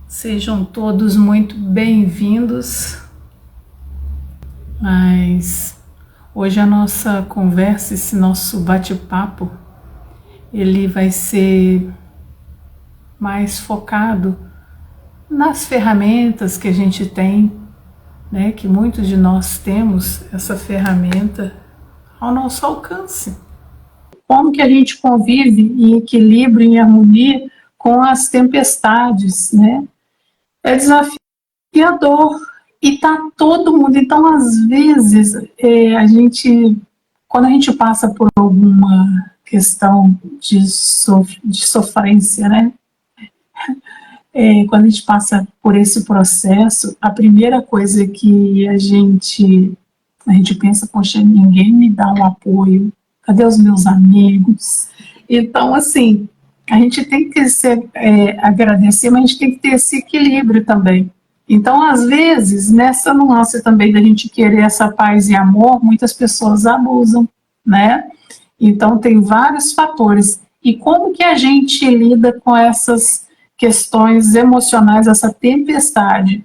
Sejam todos muito bem-vindos, mas hoje a nossa conversa, esse nosso bate-papo, ele vai ser mais focado nas ferramentas que a gente tem, né, que muitos de nós temos essa ferramenta ao nosso alcance. Como que a gente convive em equilíbrio, em harmonia com as tempestades, né? É desafiador e tá todo mundo. Então, às vezes, quando a gente passa por alguma questão de sofrência, né? Quando a gente passa por esse processo, a primeira coisa que a gente pensa, poxa, ninguém me dá um apoio, cadê os meus amigos? Então, assim, a gente tem que agradecer, mas a gente tem que ter esse equilíbrio também. Então, às vezes, nessa nuance também da gente querer essa paz e amor, muitas pessoas abusam, né? Então, tem vários fatores. E como que a gente lida com essas questões emocionais, essa tempestade?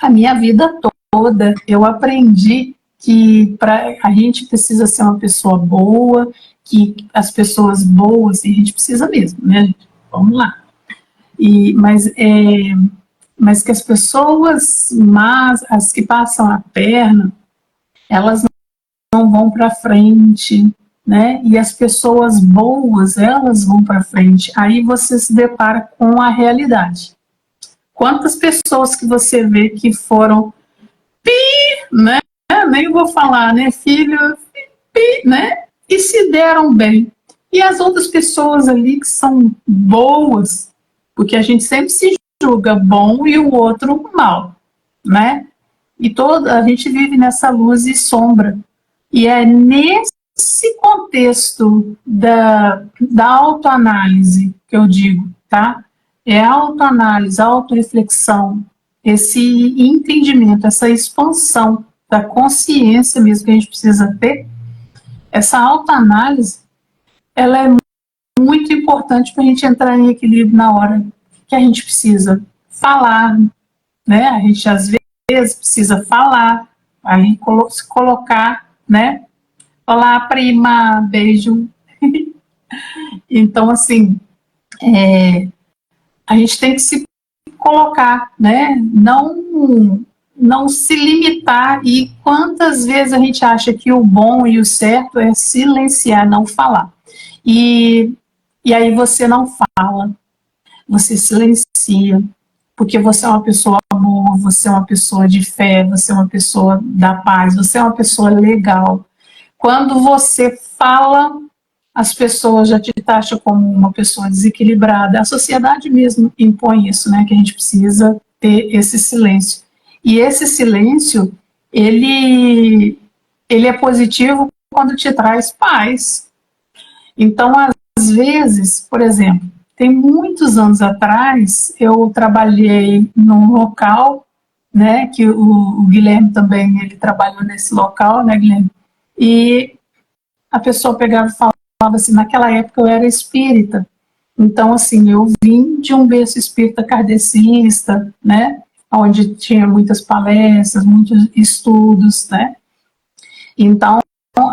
A minha vida toda, eu aprendi que a gente precisa ser uma pessoa boa, que as pessoas boas, e a gente precisa mesmo, né? Vamos lá. Mas que as pessoas más, as que passam a perna, elas não vão para frente, né? E as pessoas boas, elas vão para frente. Aí você se depara com a realidade. Quantas pessoas que você vê que foram né? Nem vou falar, né? Filho, né? E se deram bem. E as outras pessoas ali que são boas, porque a gente sempre se julga bom e o outro mal, né? E a gente vive nessa luz e sombra. E é nesse contexto da autoanálise que eu digo, tá? É a autoanálise, a autorreflexão, esse entendimento, essa expansão da consciência mesmo que a gente precisa ter. Essa autoanálise, ela é muito importante para a gente entrar em equilíbrio na hora que a gente precisa falar, né? A gente às vezes precisa falar, aí se colocar, né? Olá, prima, beijo. Então, assim, a gente tem que se colocar, né? Não se limitar. E quantas vezes a gente acha que o bom e o certo é silenciar, não falar. E aí você não fala, você silencia, porque você é uma pessoa boa, você é uma pessoa de fé, você é uma pessoa da paz, você é uma pessoa legal. Quando você fala, as pessoas já te taxam como uma pessoa desequilibrada. A sociedade mesmo impõe isso, né? Que a gente precisa ter esse silêncio. E esse silêncio, ele é positivo quando te traz paz. Então, às vezes, por exemplo, tem muitos anos atrás, eu trabalhei num local, né? Que o Guilherme também, ele trabalhou nesse local, né, Guilherme? E a pessoa pegava e falava assim, naquela época eu era espírita, então assim, eu vim de um berço espírita kardecista, né, onde tinha muitas palestras, muitos estudos, né, então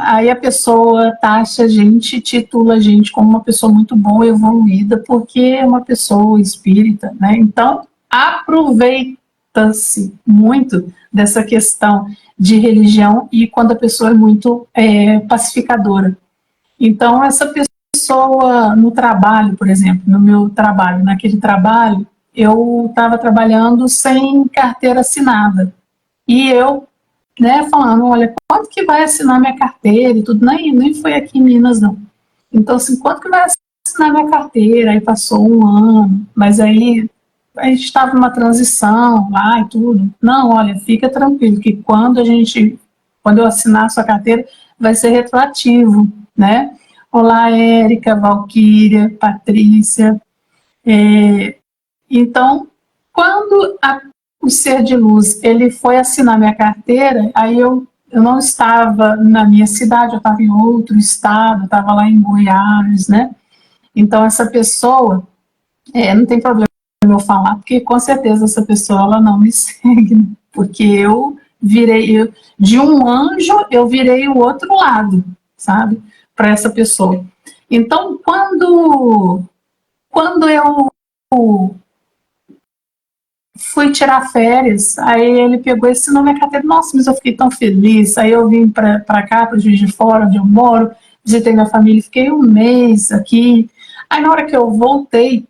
aí a pessoa taxa a gente, titula a gente como uma pessoa muito boa, evoluída, porque é uma pessoa espírita, né, então aproveita-se muito dessa questão de religião e quando a pessoa é muito pacificadora. Então, essa pessoa no trabalho, por exemplo, no meu trabalho, naquele trabalho, eu estava trabalhando sem carteira assinada. E eu, né, falando, olha, quanto que vai assinar minha carteira e tudo, nem foi aqui em Minas, não. Então, assim, quanto que vai assinar minha carteira? Aí passou um ano, mas aí a gente estava numa transição lá e tudo. Não, olha, fica tranquilo, que quando eu assinar a sua carteira, vai ser retroativo, né? Olá, Érica, Valquíria, Patrícia. Então, quando o ser de luz ele foi assinar minha carteira, aí eu não estava na minha cidade, eu estava em outro estado, eu estava lá em Goiás, né? Então, essa pessoa, não tem problema eu falar, porque com certeza essa pessoa ela não me segue, né? Porque de um anjo, eu virei o outro lado, sabe? Para essa pessoa. Então, quando eu fui tirar férias, aí ele pegou esse nome na carteira, nossa, mas eu fiquei tão feliz, aí eu vim para cá, para Juiz de Fora, onde eu moro, visitei minha família, fiquei um mês aqui, aí na hora que eu voltei,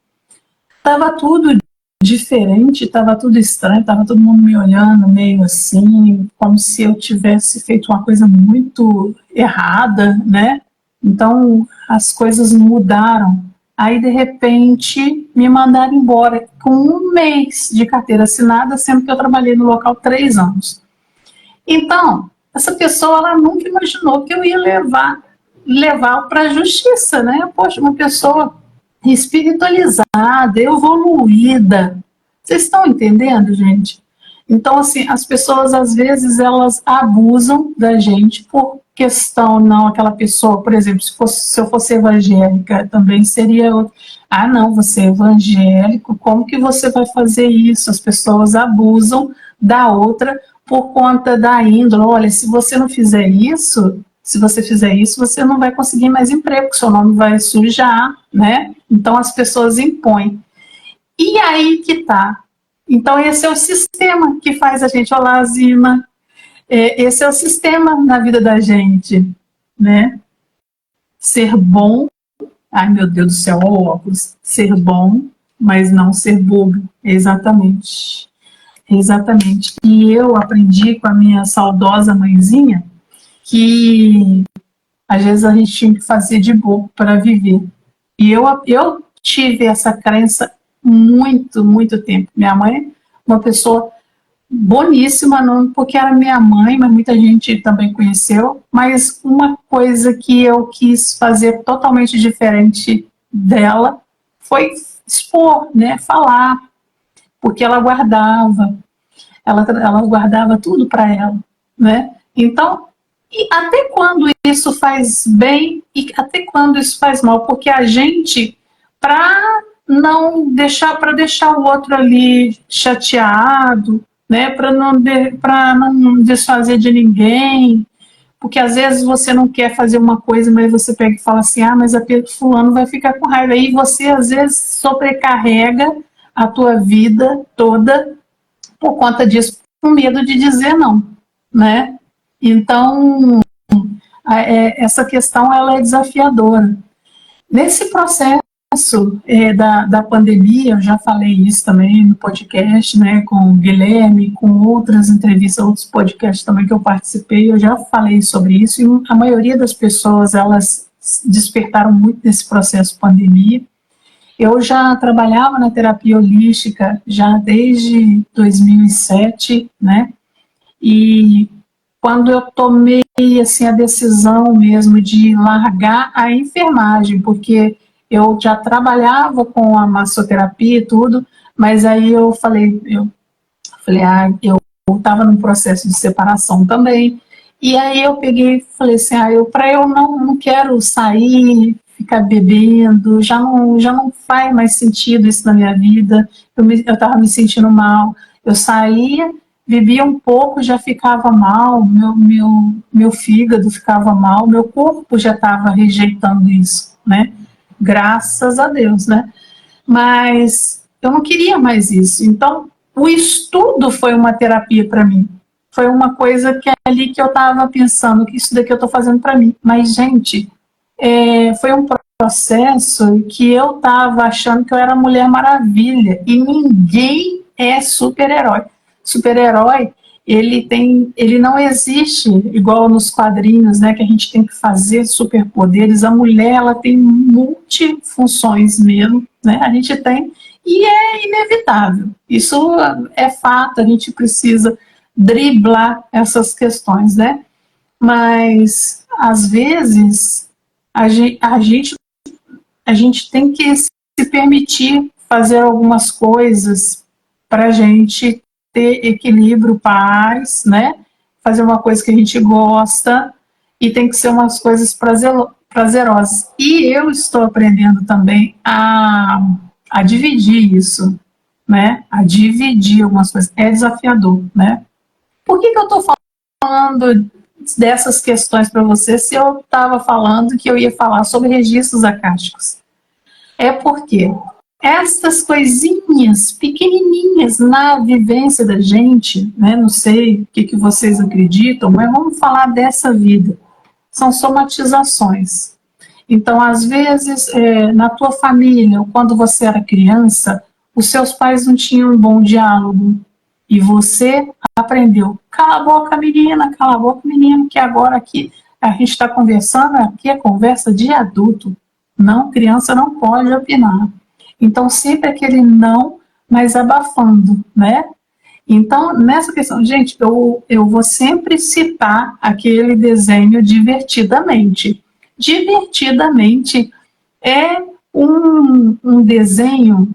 tava tudo diferente, tava tudo estranho, tava todo mundo me olhando meio assim, como se eu tivesse feito uma coisa muito errada, né? Então as coisas mudaram. Aí de repente me mandaram embora com um mês de carteira assinada, sendo que eu trabalhei no local 3 anos. Então essa pessoa ela nunca imaginou que eu ia levar para a justiça, né? Poxa, uma pessoa espiritualizada, evoluída. Vocês estão entendendo, gente? Então, assim, as pessoas, às vezes, elas abusam da gente por questão, não, aquela pessoa, por exemplo, se eu fosse evangélica, também seria outra. Ah, não, você é evangélico, como que você vai fazer isso? As pessoas abusam da outra por conta da índole. Olha, se você não fizer isso, se você fizer isso, você não vai conseguir mais emprego, seu nome vai sujar, né? Então as pessoas impõem. E aí que tá. Então esse é o sistema que faz a gente, olá, Zima, esse é o sistema na vida da gente, né? Ser bom, ai meu Deus do céu, ó, óculos, ser bom, mas não ser bobo, exatamente. Exatamente. E eu aprendi com a minha saudosa mãezinha que às vezes a gente tinha que fazer de bobo para viver. E eu tive essa crença muito tempo. Minha mãe é uma pessoa boníssima, não porque era minha mãe, mas muita gente também conheceu. Mas uma coisa que eu quis fazer totalmente diferente dela foi expor, né, falar, porque ela guardava tudo para ela, né? Então, e até quando isso faz bem e até quando isso faz mal? Porque a gente, para deixar o outro ali chateado, né? Para não desfazer de ninguém, porque às vezes você não quer fazer uma coisa, mas você pega e fala assim, ah, mas a fulano vai ficar com raiva. Aí você às vezes sobrecarrega a tua vida toda por conta disso, com medo de dizer não, né? Então, essa questão ela é desafiadora. Nesse processo da pandemia, eu já falei isso também no podcast, né, com o Guilherme, com outras entrevistas, outros podcasts também que eu participei, eu já falei sobre isso, e a maioria das pessoas, elas despertaram muito nesse processo pandemia. Eu já trabalhava na terapia holística já desde 2007, né, e quando eu tomei assim a decisão mesmo de largar a enfermagem, porque eu já trabalhava com a massoterapia e tudo, mas aí eu estava num processo de separação também, e aí eu peguei e falei assim, eu não quero sair, ficar bebendo, já não faz mais sentido isso na minha vida, eu estava me sentindo mal, eu saía, bebia um pouco, já ficava mal, meu fígado ficava mal, meu corpo já estava rejeitando isso, né? Graças a Deus, né? Mas eu não queria mais isso. Então, o estudo foi uma terapia para mim. Foi uma coisa que ali que eu estava pensando, que isso daqui eu estou fazendo para mim. Mas, gente, foi um processo que eu estava achando que eu era Mulher Maravilha. E ninguém é super-herói. Super-herói, ele não existe igual nos quadrinhos, né, que a gente tem que fazer superpoderes. A mulher, ela tem multifunções mesmo, né, a gente tem, e é inevitável. Isso é fato, a gente precisa driblar essas questões, né, mas às vezes a gente tem que se permitir fazer algumas coisas para a gente ter equilíbrio, paz, né? Fazer uma coisa que a gente gosta e tem que ser umas coisas prazerosas. E eu estou aprendendo também a dividir isso, né, a dividir algumas coisas, é desafiador, né? Por que eu estou falando dessas questões para você se eu estava falando que eu ia falar sobre registros acásticos? É porque essas coisinhas pequenininhas na vivência da gente, né, não sei o que vocês acreditam, mas vamos falar dessa vida, são somatizações. Então, às vezes, na tua família, quando você era criança, os seus pais não tinham um bom diálogo e você aprendeu, cala a boca menina, que agora aqui a gente está conversando, aqui é conversa de adulto, não, criança não pode opinar. Então, sempre aquele não, mas abafando, né? Então, nessa questão, gente, eu vou sempre citar aquele desenho Divertidamente. Divertidamente é um desenho,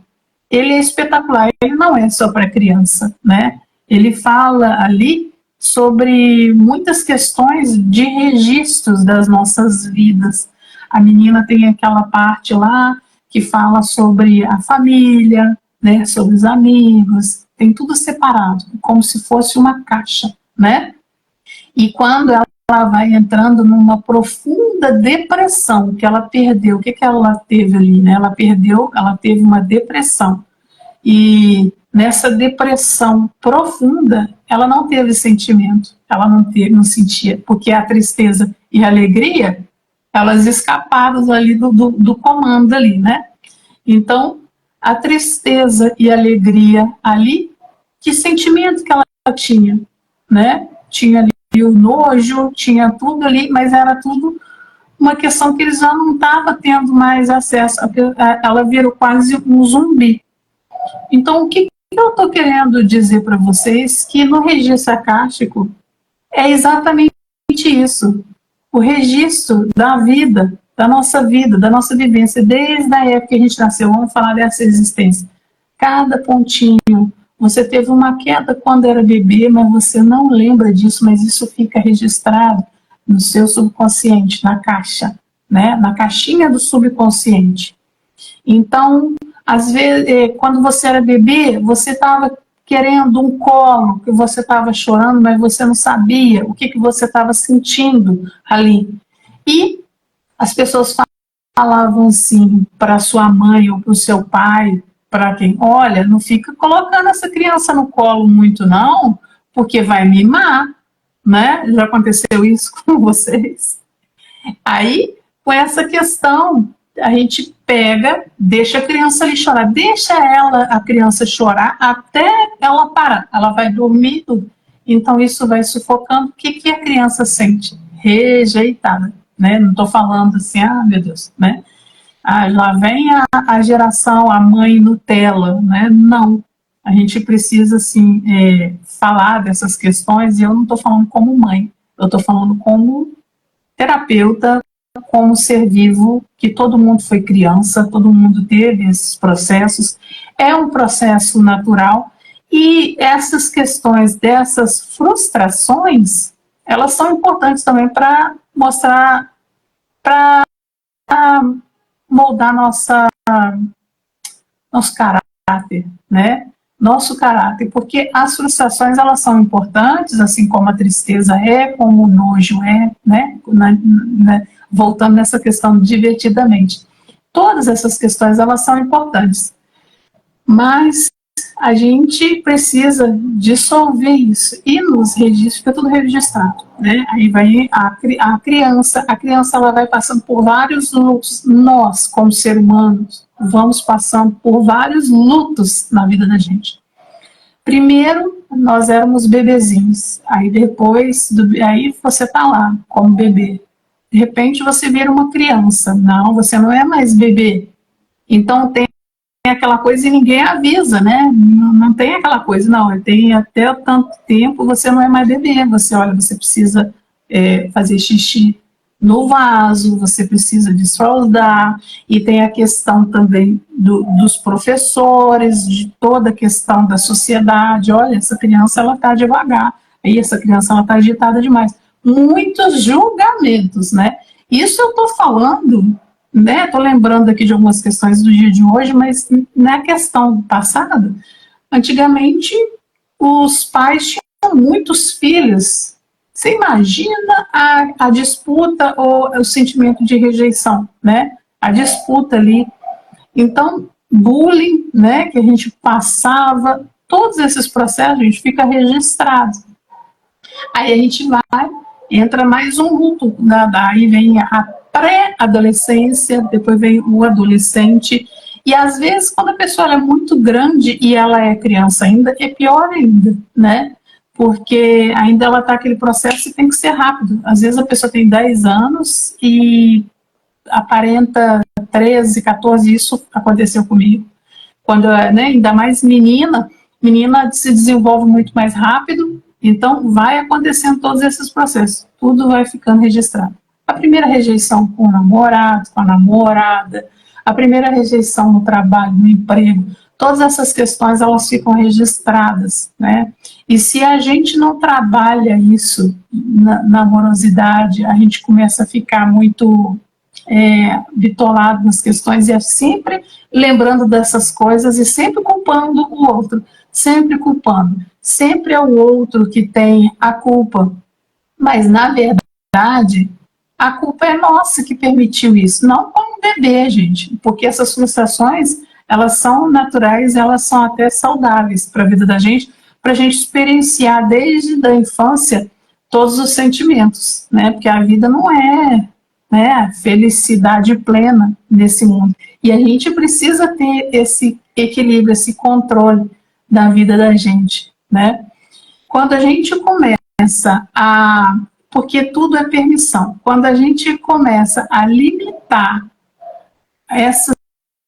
ele é espetacular, ele não é só para criança, né? Ele fala ali sobre muitas questões de registros das nossas vidas. A menina tem aquela parte lá que fala sobre a família, né, sobre os amigos, tem tudo separado, como se fosse uma caixa, né? E quando ela vai entrando numa profunda depressão, que ela perdeu, o que ela teve ali, né? Ela teve uma depressão. E nessa depressão profunda, ela não teve sentimento, ela não sentia, porque a tristeza e a alegria, elas escaparam ali do comando ali, né? Então, a tristeza e a alegria ali, que sentimento que ela tinha, né? Tinha ali o nojo, tinha tudo ali, mas era tudo uma questão que eles já não estavam tendo mais acesso, ela virou quase um zumbi. Então, o que eu estou querendo dizer para vocês que no registro acástico é exatamente isso. O registro da vida, da nossa vivência, desde a época que a gente nasceu, vamos falar dessa existência. Cada pontinho, você teve uma queda quando era bebê, mas você não lembra disso, mas isso fica registrado no seu subconsciente, na caixa, né? Na caixinha do subconsciente. Então, às vezes, quando você era bebê, você estava querendo um colo, que você estava chorando, mas você não sabia o que você estava sentindo ali. E as pessoas falavam assim para sua mãe ou para o seu pai, para quem, olha, não fica colocando essa criança no colo muito não, porque vai mimar, né? Já aconteceu isso com vocês? Aí, com essa questão, a gente pega, deixa a criança ali chorar, deixa a criança chorar até ela parar, ela vai dormir, então isso vai sufocando. O que a criança sente? Rejeitada, né? Não estou falando assim, meu Deus, né? Lá vem a geração, a mãe Nutella, né? Não, a gente precisa, assim, falar dessas questões, e eu não estou falando como mãe, eu estou falando como terapeuta, como ser vivo, que todo mundo foi criança, todo mundo teve esses processos, é um processo natural, e essas questões dessas frustrações, elas são importantes também para mostrar, para moldar nosso caráter, né? Nosso caráter, porque as frustrações, elas são importantes, assim como a tristeza é, como o nojo é, né? Voltando nessa questão divertidamente. Todas essas questões, elas são importantes, mas a gente precisa dissolver isso, e nos registros fica tudo registrado, né? Aí vai a criança ela vai passando por vários lutos, nós, como seres humanos, vamos passando por vários lutos na vida da gente. Primeiro, nós éramos bebezinhos, aí depois, aí você tá lá, como bebê, de repente você vira uma criança, não, você não é mais bebê, então tem aquela coisa e ninguém avisa, né? Não tem aquela coisa, não, tem até tanto tempo, você não é mais bebê, você precisa fazer xixi no vaso, você precisa desfraldar, e tem a questão também dos professores, de toda a questão da sociedade, olha, essa criança ela está devagar, aí essa criança ela está agitada demais. Muitos julgamentos, né? Isso eu estou falando, né? Estou lembrando aqui de algumas questões do dia de hoje, mas na questão passada, Antigamente, os pais tinham muitos filhos. Você imagina a disputa ou o sentimento de rejeição, né? A disputa ali. Então, bullying, né, que a gente passava, todos esses processos, a gente fica registrado. Aí a gente vai, entra mais um luto, daí vem a pré-adolescência, depois vem o adolescente, e às vezes quando a pessoa é muito grande e ela é criança ainda, é pior ainda, né? Porque ainda ela está aquele processo e tem que ser rápido. Às vezes a pessoa tem 10 anos e aparenta 13, 14, isso aconteceu comigo. Quando, né, ainda mais menina se desenvolve muito mais rápido, então vai acontecendo todos esses processos, tudo vai ficando registrado. A primeira rejeição com o namorado, com a namorada, a primeira rejeição no trabalho, no emprego, todas essas questões elas ficam registradas, né? E se a gente não trabalha isso na amorosidade, a gente começa a ficar muito bitolado nas questões e é sempre lembrando dessas coisas e sempre culpando o outro, sempre culpando. Sempre é o outro que tem a culpa. Mas, na verdade, a culpa é nossa que permitiu isso, não como bebê, gente, porque essas frustrações, elas são naturais, elas são até saudáveis para a vida da gente, para a gente experienciar desde a infância todos os sentimentos, né? Porque a vida não é, né, felicidade plena nesse mundo. E a gente precisa ter esse equilíbrio, esse controle da vida da gente, né? Quando a gente começa a... Porque tudo é permissão. Quando a gente começa a limitar essas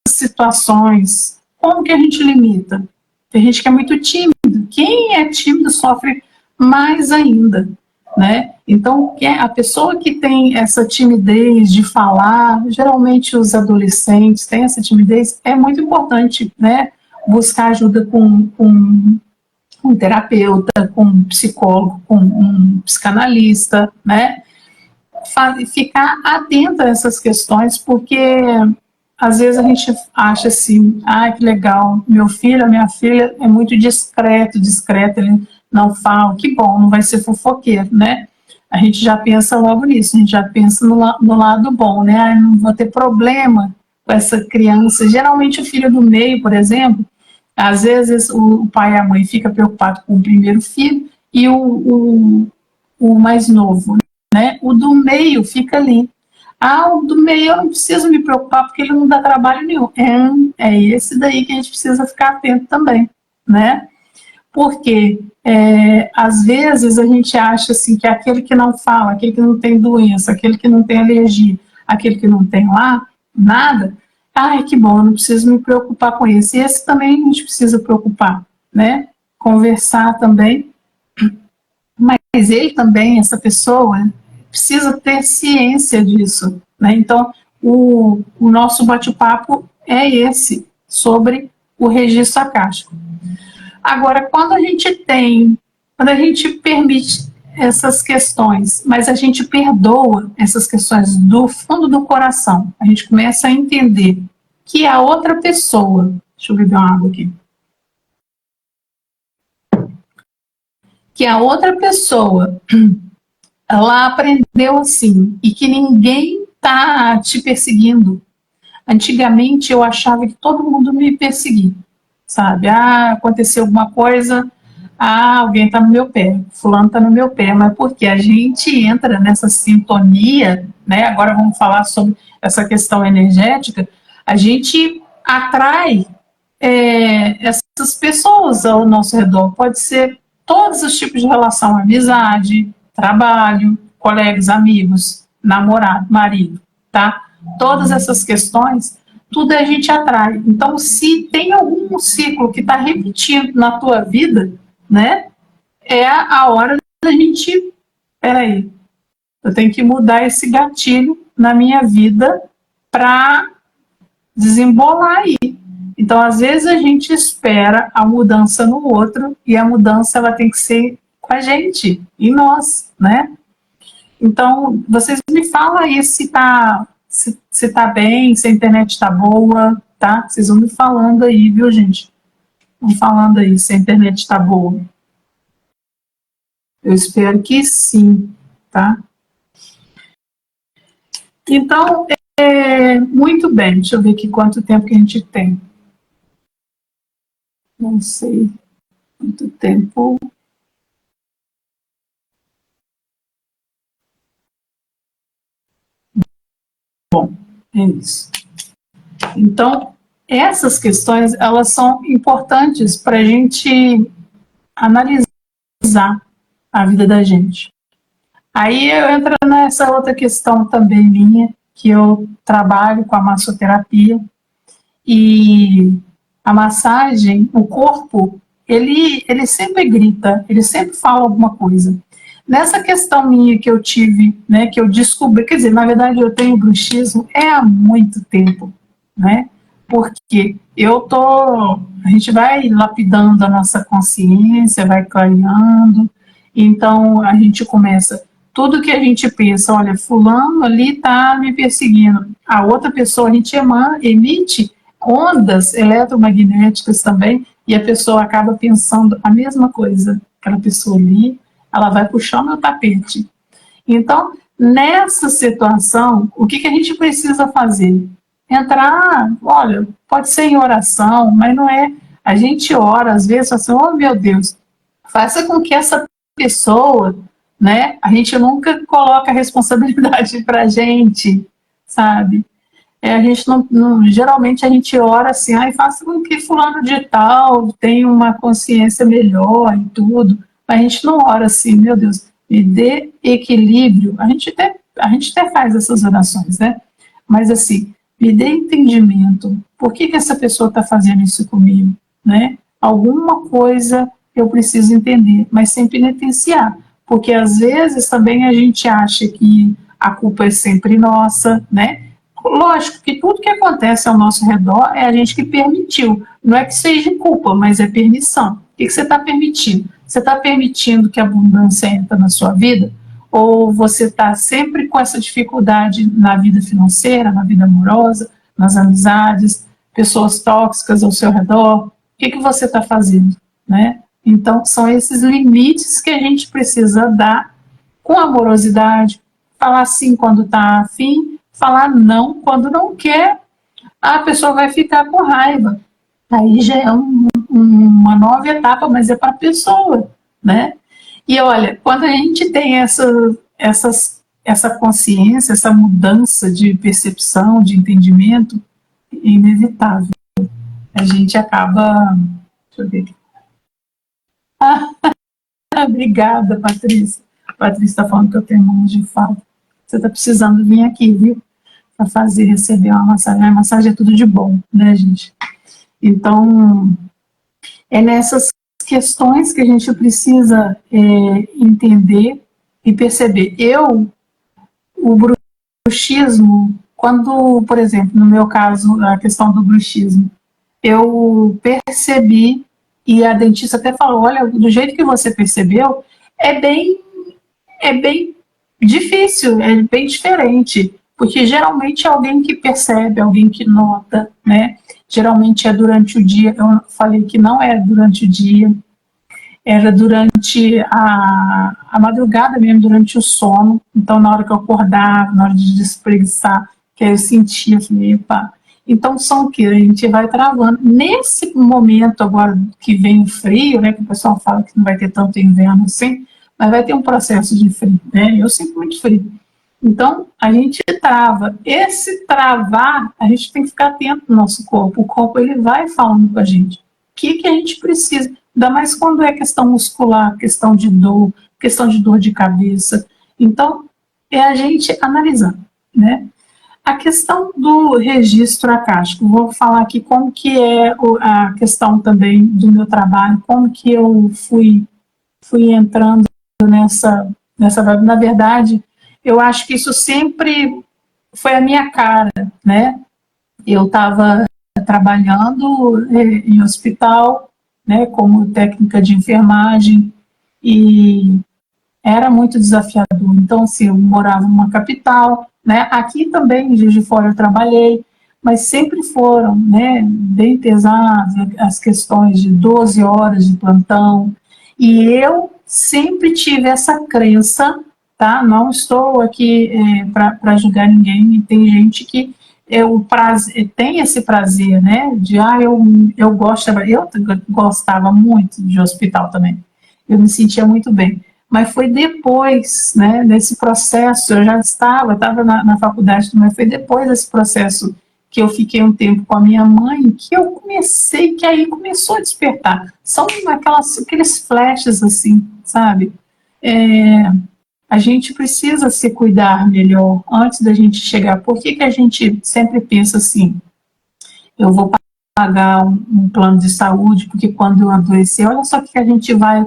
situações, como que a gente limita? Tem gente que é muito tímido. Quem é tímido sofre mais ainda, né? Então, a pessoa que tem essa timidez de falar, geralmente os adolescentes têm essa timidez, é muito importante, né? Buscar ajuda com um terapeuta, com um psicólogo, com um psicanalista, né? Ficar atento a essas questões, porque às vezes a gente acha assim, que legal, meu filho, a minha filha é muito discreto, ele não fala, que bom, não vai ser fofoqueiro, né? A gente já pensa logo nisso, a gente já pensa no lado bom, né? Não vou ter problema com essa criança. Geralmente o filho do meio, por exemplo, às vezes o pai e a mãe ficam preocupados com o primeiro filho e o mais novo, né? O do meio fica ali. O do meio eu não preciso me preocupar porque ele não dá trabalho nenhum. É esse daí que a gente precisa ficar atento também, né? Porque às vezes a gente acha assim que aquele que não fala, aquele que não tem doença, aquele que não tem alergia, aquele que não tem lá nada, que bom, eu não preciso me preocupar com esse. E esse também a gente precisa preocupar, né? Conversar também. Mas ele também, essa pessoa, precisa ter ciência disso, né? Então, o nosso bate-papo é esse, sobre o registro acástico. Agora, quando a gente permite essas questões, mas a gente perdoa essas questões do fundo do coração, a gente começa a entender que a outra pessoa, deixa eu beber uma água aqui, que a outra pessoa, ela aprendeu assim, e que ninguém está te perseguindo. Antigamente eu achava que todo mundo me perseguia, sabe? Aconteceu alguma coisa, alguém está no meu pé, fulano está no meu pé, mas porque a gente entra nessa sintonia, né? Agora vamos falar sobre essa questão energética, a gente atrai essas pessoas ao nosso redor, pode ser todos os tipos de relação, amizade, trabalho, colegas, amigos, namorado, marido, tá? Todas essas questões, tudo a gente atrai. Então, se tem algum ciclo que está repetindo na tua vida, né, é a hora da gente, peraí, eu tenho que mudar esse gatilho na minha vida para desembolar aí. Então, às vezes a gente espera a mudança no outro e a mudança ela tem que ser com a gente, em nós, né? Então, vocês me falam aí se tá bem, se a internet tá boa, tá? Vocês vão me falando aí, viu, gente? Vão falando aí se a internet está boa. Eu espero que sim, tá? Então, muito bem. Deixa eu ver aqui quanto tempo que a gente tem. Não sei quanto tempo. Bom, é isso. Então, essas questões, elas são importantes para a gente analisar a vida da gente. Aí eu entro nessa outra questão também minha, que eu trabalho com a massoterapia, e a massagem, o corpo, ele sempre grita, ele sempre fala alguma coisa. Nessa questão minha que eu tive, né, que eu descobri, quer dizer, na verdade eu tenho bruxismo há muito tempo, né? Porque a gente vai lapidando a nossa consciência, vai clareando, então a gente começa, tudo que a gente pensa, olha, fulano ali está me perseguindo, a outra pessoa, a gente emite ondas eletromagnéticas também, e a pessoa acaba pensando a mesma coisa, aquela pessoa ali, ela vai puxar o meu tapete. Então, nessa situação, o que a gente precisa fazer? Entrar, olha, pode ser em oração, mas não é. A gente ora, às vezes, assim, oh meu Deus, faça com que essa pessoa, né? A gente nunca coloca a responsabilidade para a gente, sabe? A gente geralmente a gente ora assim, faça com que fulano de tal tenha uma consciência melhor e tudo. A gente não ora assim, meu Deus, me dê equilíbrio. A gente até faz essas orações, né? Mas assim, me dê entendimento. Por que essa pessoa está fazendo isso comigo, né? Alguma coisa eu preciso entender, mas sem penitenciar, porque às vezes também a gente acha que a culpa é sempre nossa, né? Lógico que tudo que acontece ao nosso redor é a gente que permitiu. Não é que seja culpa, mas é permissão. O que você está permitindo? Você está permitindo que a abundância entre na sua vida? Ou você está sempre com essa dificuldade na vida financeira, na vida amorosa, nas amizades, pessoas tóxicas ao seu redor? O que você está fazendo, né? Então, são esses limites que a gente precisa dar com amorosidade, falar sim quando está afim, falar não quando não quer, a pessoa vai ficar com raiva. Aí já é uma nova etapa, mas é para a pessoa, né? E olha, quando a gente tem essa consciência, essa mudança de percepção, de entendimento, é inevitável. A gente acaba. Deixa eu ver aqui. Obrigada, Patrícia. A Patrícia está falando que eu tenho mãos de fala. Você está precisando vir aqui, viu? Para receber uma massagem. A massagem é tudo de bom, né, gente? Então, é nessas questões que a gente precisa entender e perceber. O bruxismo, quando, por exemplo, no meu caso, a questão do bruxismo, eu percebi, e a dentista até falou, olha, do jeito que você percebeu, é bem difícil, é bem diferente, porque geralmente é alguém que percebe, alguém que nota, né? Geralmente é durante o dia, eu falei que não é durante o dia, era durante a madrugada mesmo, durante o sono, então na hora que eu acordava, na hora de despreguiçar, que eu sentia, eu falei, epa. Então são o que? A gente vai travando. Nesse momento agora que vem o frio, né, que o pessoal fala que não vai ter tanto inverno assim, mas vai ter um processo de frio, né? Eu sinto muito frio. Então, a gente trava. Esse travar, a gente tem que ficar atento no nosso corpo. O corpo, ele vai falando com a gente. O que a gente precisa? Ainda mais quando é questão muscular, questão de dor de cabeça. Então, é a gente analisar, né? A questão do registro acástico, vou falar aqui como que é a questão também do meu trabalho, como que eu fui entrando nessa vibe. Na verdade, eu acho que isso sempre foi a minha cara, né? Eu estava trabalhando em hospital, né, como técnica de enfermagem, e era muito desafiador. Então, assim, eu morava numa capital, né? Aqui também, em Juiz de Fora, eu trabalhei, mas sempre foram, né, bem pesadas, as questões de 12 horas de plantão, e eu sempre tive essa crença, tá? Não estou aqui para julgar ninguém, e tem gente que tem esse prazer, né, de, eu gostava muito de hospital também, eu me sentia muito bem, mas foi depois, né, desse processo, eu estava na faculdade, mas foi depois desse processo que eu fiquei um tempo com a minha mãe, que eu comecei, que aí começou a despertar. São aqueles flashes assim, sabe? A gente precisa se cuidar melhor antes da gente chegar. Por que a gente sempre pensa assim, eu vou pagar um plano de saúde, porque quando eu adoecer, olha só o que a gente vai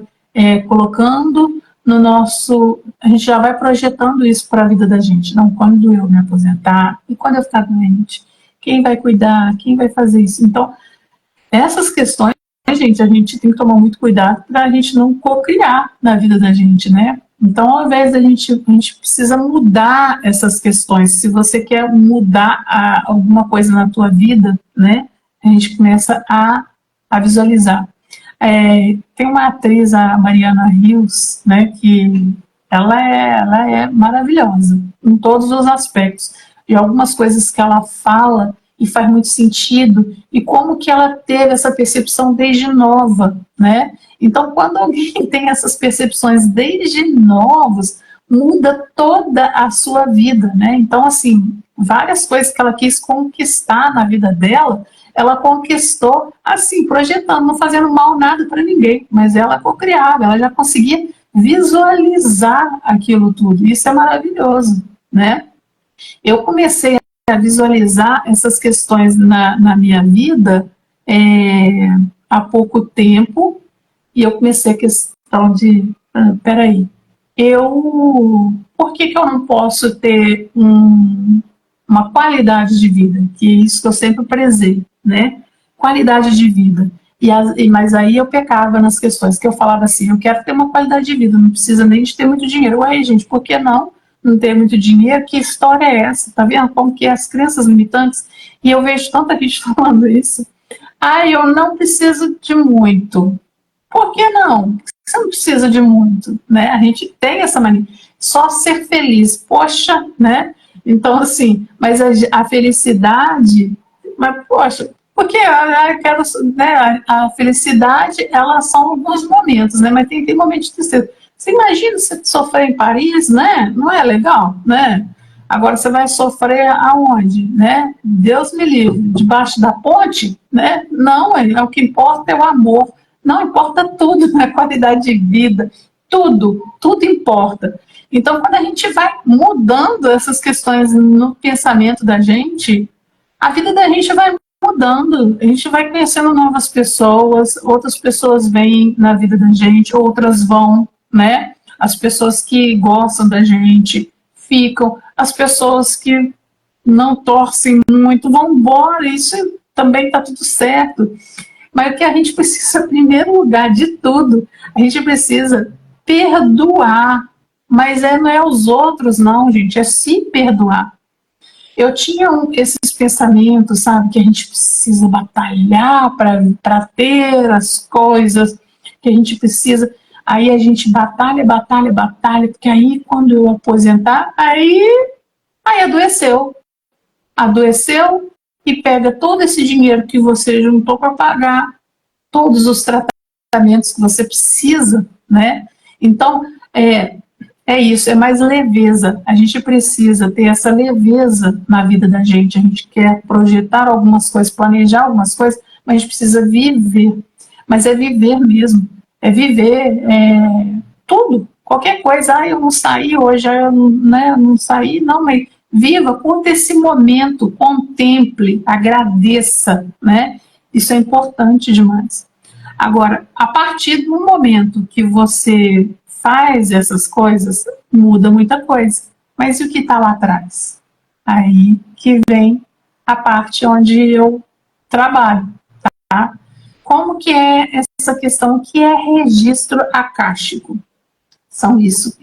colocando no nosso... A gente já vai projetando isso para a vida da gente. Não, quando eu me aposentar, e quando eu ficar doente, quem vai cuidar, quem vai fazer isso? Então, essas questões, gente, a gente tem que tomar muito cuidado para a gente não cocriar na vida da gente, né? Então, ao invés da gente precisa mudar essas questões. Se você quer mudar alguma coisa na tua vida, né? A gente começa a visualizar. Tem uma atriz, a Mariana Rios, né? Que ela é maravilhosa em todos os aspectos. E algumas coisas que ela fala e faz muito sentido, e como que ela teve essa percepção desde nova, né? Então, quando alguém tem essas percepções desde novos, muda toda a sua vida, né? Então, assim, várias coisas que ela quis conquistar na vida dela, ela conquistou, assim, projetando, não fazendo mal nada para ninguém, mas ela co-criava, ela já conseguia visualizar aquilo tudo, isso é maravilhoso, né? Eu comecei a visualizar essas questões na minha vida há pouco tempo, e eu comecei a questão de, peraí, por que eu não posso ter uma qualidade de vida? Que é isso que eu sempre prezei, né? Qualidade de vida. Mas aí eu pecava nas questões, que eu falava assim, eu quero ter uma qualidade de vida, não precisa nem de ter muito dinheiro. Ué, gente, por que não ter muito dinheiro? Que história é essa? Tá vendo como que é as crenças limitantes? E eu vejo tanta gente falando isso. Eu não preciso de muito. Por que não? Você não precisa de muito, né? A gente tem essa mania. Só ser feliz, poxa, né? Então, assim, mas a felicidade, mas, poxa, porque eu quero, né, a felicidade, elas são alguns momentos, né? Mas tem momentos de tristeza. Você imagina você sofrer em Paris, né? Não é legal, né? Agora você vai sofrer aonde, né? Deus me livre, debaixo da ponte, né? Não, o que importa é o amor. Não importa tudo, né? Qualidade de vida, tudo importa. Então, quando a gente vai mudando essas questões no pensamento da gente, a vida da gente vai mudando, a gente vai conhecendo novas pessoas, outras pessoas vêm na vida da gente, outras vão, né? As pessoas que gostam da gente ficam, as pessoas que não torcem muito vão embora, isso também está tudo certo. Mas o que a gente precisa, em primeiro lugar de tudo, a gente precisa perdoar. Mas não é os outros, não, gente, é se perdoar. Eu tinha esses pensamentos, sabe, que a gente precisa batalhar para ter as coisas, que a gente precisa... Aí a gente batalha, porque aí quando eu aposentar, aí adoeceu. Adoeceu e pega todo esse dinheiro que você juntou para pagar todos os tratamentos que você precisa, né? Então, é isso, é mais leveza. A gente precisa ter essa leveza na vida da gente. A gente quer projetar algumas coisas, planejar algumas coisas, mas a gente precisa viver. Mas é viver mesmo. É viver tudo, qualquer coisa. Eu não saí hoje, eu não saí, não, mas viva, curta esse momento, contemple, agradeça, né? Isso é importante demais. Agora, a partir do momento que você faz essas coisas, muda muita coisa. Mas e o que está lá atrás? Aí que vem a parte onde eu trabalho, tá? Como que é essa questão que é registro acástico? São isso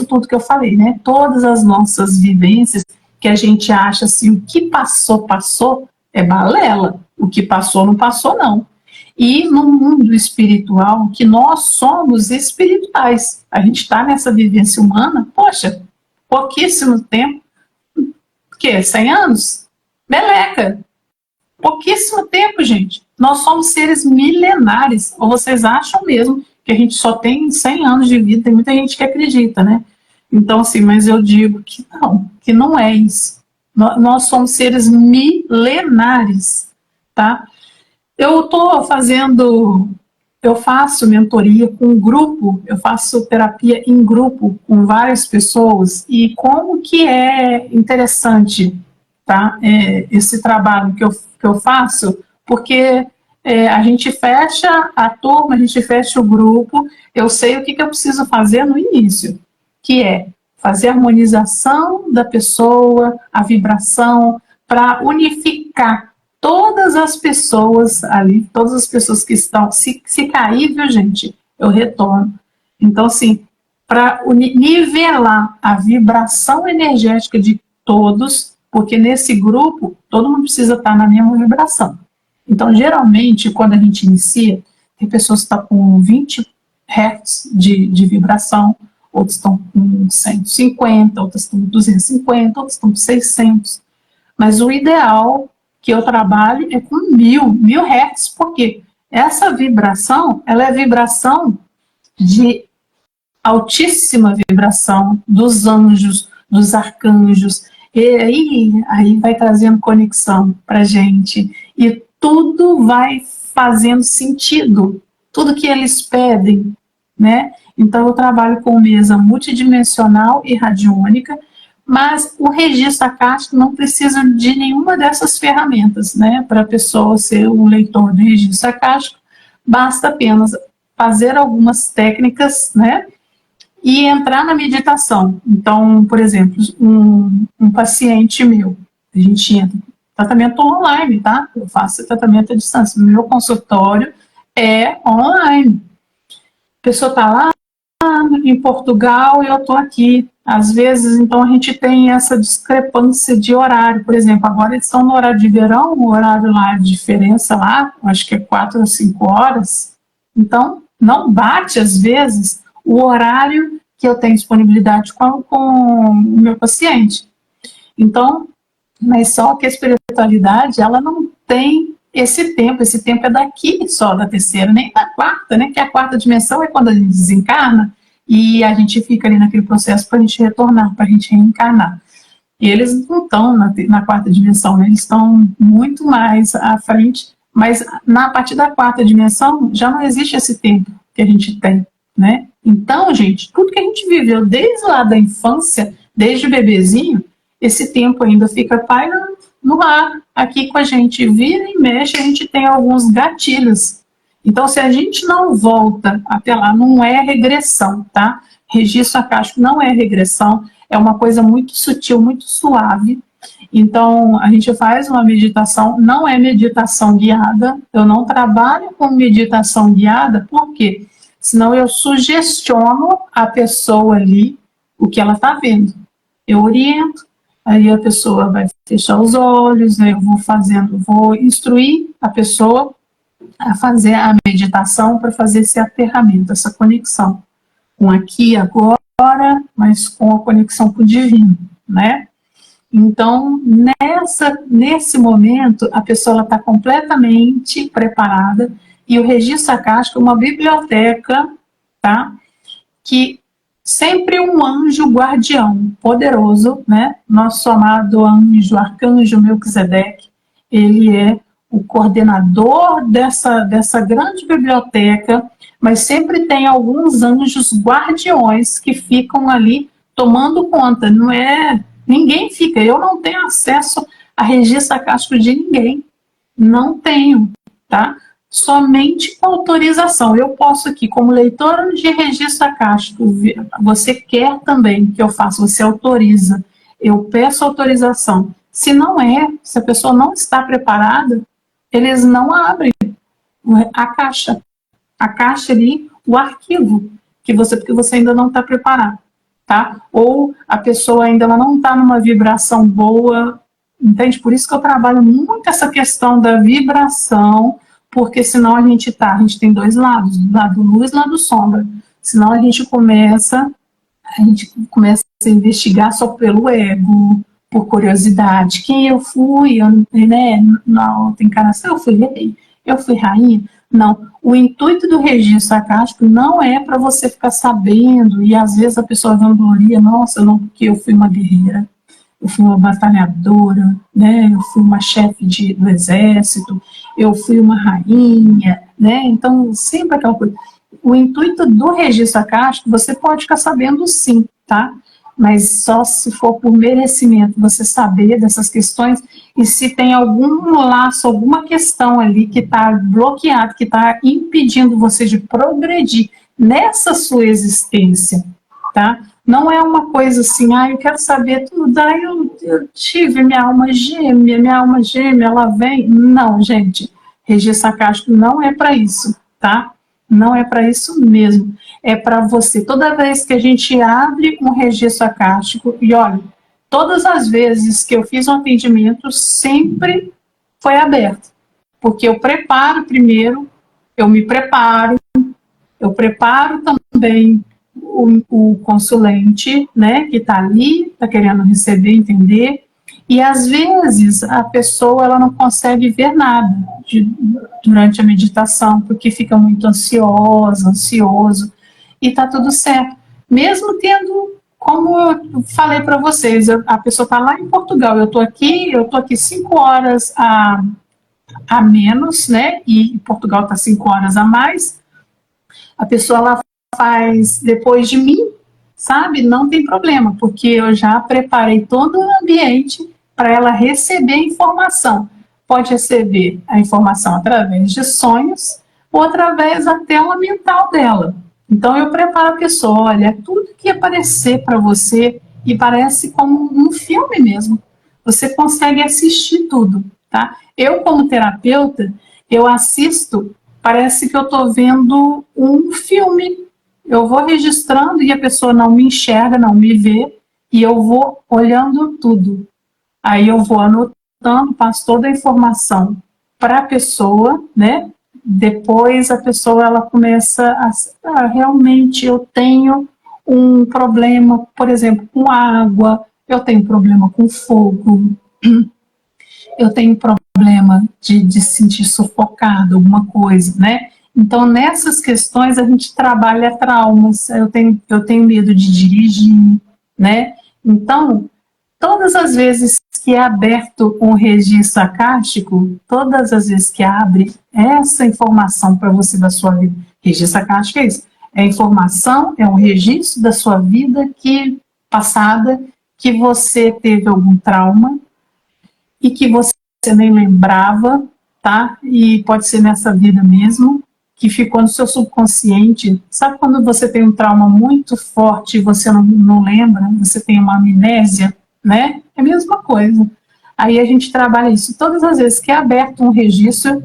tudo que eu falei, né? Todas as nossas vivências que a gente acha assim, o que passou, é balela. O que passou, não passou, não. E no mundo espiritual, que nós somos espirituais, a gente está nessa vivência humana, poxa, pouquíssimo tempo, o quê? 100 anos? Meleca, pouquíssimo tempo, gente. Nós somos seres milenares, ou vocês acham mesmo que a gente só tem 100 anos de vida? Tem muita gente que acredita, né? Então, assim, mas eu digo que não é isso. Nós somos seres milenares, tá? Eu faço mentoria com um grupo, eu faço terapia em grupo com várias pessoas, e como que é interessante, tá? Esse trabalho que eu faço, porque a gente fecha a turma, a gente fecha o grupo, eu sei o que eu preciso fazer no início, que é fazer a harmonização da pessoa, a vibração, para unificar todas as pessoas ali, todas as pessoas que estão, se cair, viu, gente, eu retorno. Então, assim, para nivelar a vibração energética de todos, porque nesse grupo, todo mundo precisa estar na mesma vibração. Então, geralmente, quando a gente inicia, tem pessoas que estão com 20 Hz de vibração, outros estão com 150, outras estão com 250, outros estão com 600. Mas o ideal que eu trabalho é com 1000 Hz, porque essa vibração, ela é vibração de altíssima vibração dos anjos, dos arcanjos, e aí vai trazendo conexão para gente, e tudo vai fazendo sentido, tudo que eles pedem, né? Então eu trabalho com mesa multidimensional e radiônica, mas o registro acástico não precisa de nenhuma dessas ferramentas, né? Para a pessoa ser um leitor de registro acástico, basta apenas fazer algumas técnicas, né? E entrar na meditação. Então, por exemplo, um paciente meu, a gente entra tratamento online, tá? Eu faço tratamento à distância. O meu consultório é online. A pessoa está lá em Portugal e eu estou aqui. Às vezes, então, a gente tem essa discrepância de horário. Por exemplo, agora eles estão no horário de verão, o horário lá, a diferença lá, acho que é 4 a 5 horas. Então, não bate, às vezes, o horário que eu tenho disponibilidade com o meu paciente. Então, mas só que a espiritualidade, ela não tem esse tempo é daqui só, da terceira, nem da quarta, né? Que a quarta dimensão é quando a gente desencarna e a gente fica ali naquele processo para a gente retornar, para a gente reencarnar. E eles não estão na quarta dimensão, né? Eles estão muito mais à frente, mas a partir da quarta dimensão já não existe esse tempo que a gente tem, né? Então, gente, tudo que a gente viveu desde lá da infância, desde o bebezinho, esse tempo ainda fica pairando no ar, aqui com a gente, vira e mexe, a gente tem alguns gatilhos. Então, se a gente não volta até lá, não é regressão, tá? Registro acástico não é regressão, é uma coisa muito sutil, muito suave. Então, a gente faz uma meditação, não é meditação guiada, eu não trabalho com meditação guiada, por quê? Senão eu sugestiono a pessoa ali o que ela está vendo. Eu oriento, aí a pessoa vai fechar os olhos, eu vou instruir a pessoa a fazer a meditação para fazer esse aterramento, essa conexão com aqui e agora, mas com a conexão com o divino, né? Então, nesse momento, a pessoa está completamente preparada e o registro acástico é uma biblioteca, tá? Que sempre um anjo guardião poderoso, né? Nosso amado anjo, arcanjo Melquisedeque, ele é o coordenador dessa grande biblioteca, mas sempre tem alguns anjos guardiões que ficam ali tomando conta, não é... Ninguém fica, eu não tenho acesso a registro acástico de ninguém, não tenho, tá? Somente com autorização. Eu posso aqui, como leitora de registro acástico, você quer também que eu faça, você autoriza, eu peço autorização. Se não é, se a pessoa não está preparada, eles não abrem a caixa ali, o arquivo, porque você ainda não está preparado, tá? Ou a pessoa ainda ela não está numa vibração boa, entende? Por isso que eu trabalho muito essa questão da vibração, porque senão a gente tem dois lados, lado luz e lado sombra. Senão a gente começa a investigar só pelo ego, por curiosidade, quem eu fui, né, na outra encarnação eu fui rei, eu fui rainha. Não, o intuito do registro acástico não é para você ficar sabendo, e às vezes a pessoa vangloria, nossa, não, porque eu fui uma guerreira, eu fui uma batalhadora, né, eu fui uma chefe do exército, eu fui uma rainha, né, então sempre aquela coisa. O intuito do registro acástico, você pode ficar sabendo sim, tá? Mas só se for por merecimento, você saber dessas questões e se tem algum laço, alguma questão ali que está bloqueado, que está impedindo você de progredir nessa sua existência, tá? Não é uma coisa assim, eu quero saber tudo, eu tive minha alma gêmea, ela vem. Não, gente, registro acástico não é para isso, tá? Não é para isso mesmo. É para você. Toda vez que a gente abre um registro acástico, e olha, todas as vezes que eu fiz um atendimento, sempre foi aberto. Porque eu preparo primeiro, eu me preparo, eu preparo também o consulente, né, que está ali, está querendo receber, entender, e às vezes a pessoa ela não consegue ver nada durante a meditação, porque fica muito ansioso, e está tudo certo. Mesmo tendo, como eu falei para vocês, a pessoa está lá em Portugal, eu estou aqui 5 horas a menos, né, e Portugal está 5 horas a mais, a pessoa lá faz depois de mim, sabe? Não tem problema, porque eu já preparei todo o ambiente para ela receber a informação. Pode receber a informação através de sonhos ou através da tela mental dela. Então eu preparo a pessoa, olha, tudo que aparecer para você e parece como um filme mesmo. Você consegue assistir tudo, tá? Eu como terapeuta, eu assisto, parece que eu estou vendo um filme. Eu vou registrando e a pessoa não me enxerga, não me vê, e eu vou olhando tudo. Aí eu vou anotando, passo toda a informação para a pessoa, né? Depois a pessoa ela começa realmente eu tenho um problema, por exemplo, com água, eu tenho problema com fogo, eu tenho problema de sentir sufocado, alguma coisa, né? Então, nessas questões, a gente trabalha traumas. Eu tenho medo de dirigir, né? Então, todas as vezes que é aberto um registro acástico, todas as vezes que abre essa informação para você da sua vida, registro acástico é isso, é informação, é um registro da sua vida passada, que você teve algum trauma e que você nem lembrava, tá? E pode ser nessa vida mesmo, que ficou no seu subconsciente. Sabe quando você tem um trauma muito forte e você não lembra, você tem uma amnésia, né? É a mesma coisa. Aí a gente trabalha isso. Todas as vezes que é aberto um registro,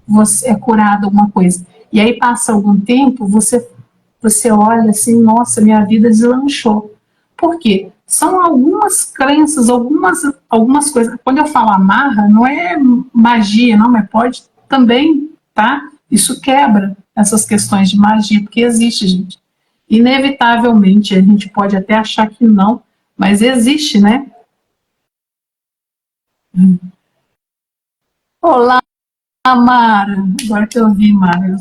você é curado alguma coisa. E aí passa algum tempo, você olha assim, nossa, minha vida deslanchou. Por quê? São algumas crenças, algumas coisas. Quando eu falo amarra, não é magia, não, mas pode também, tá? Isso quebra essas questões de magia, porque existe, gente. Inevitavelmente, a gente pode até achar que não, mas existe, né? Olá, Mara. Agora que eu vi, Mara,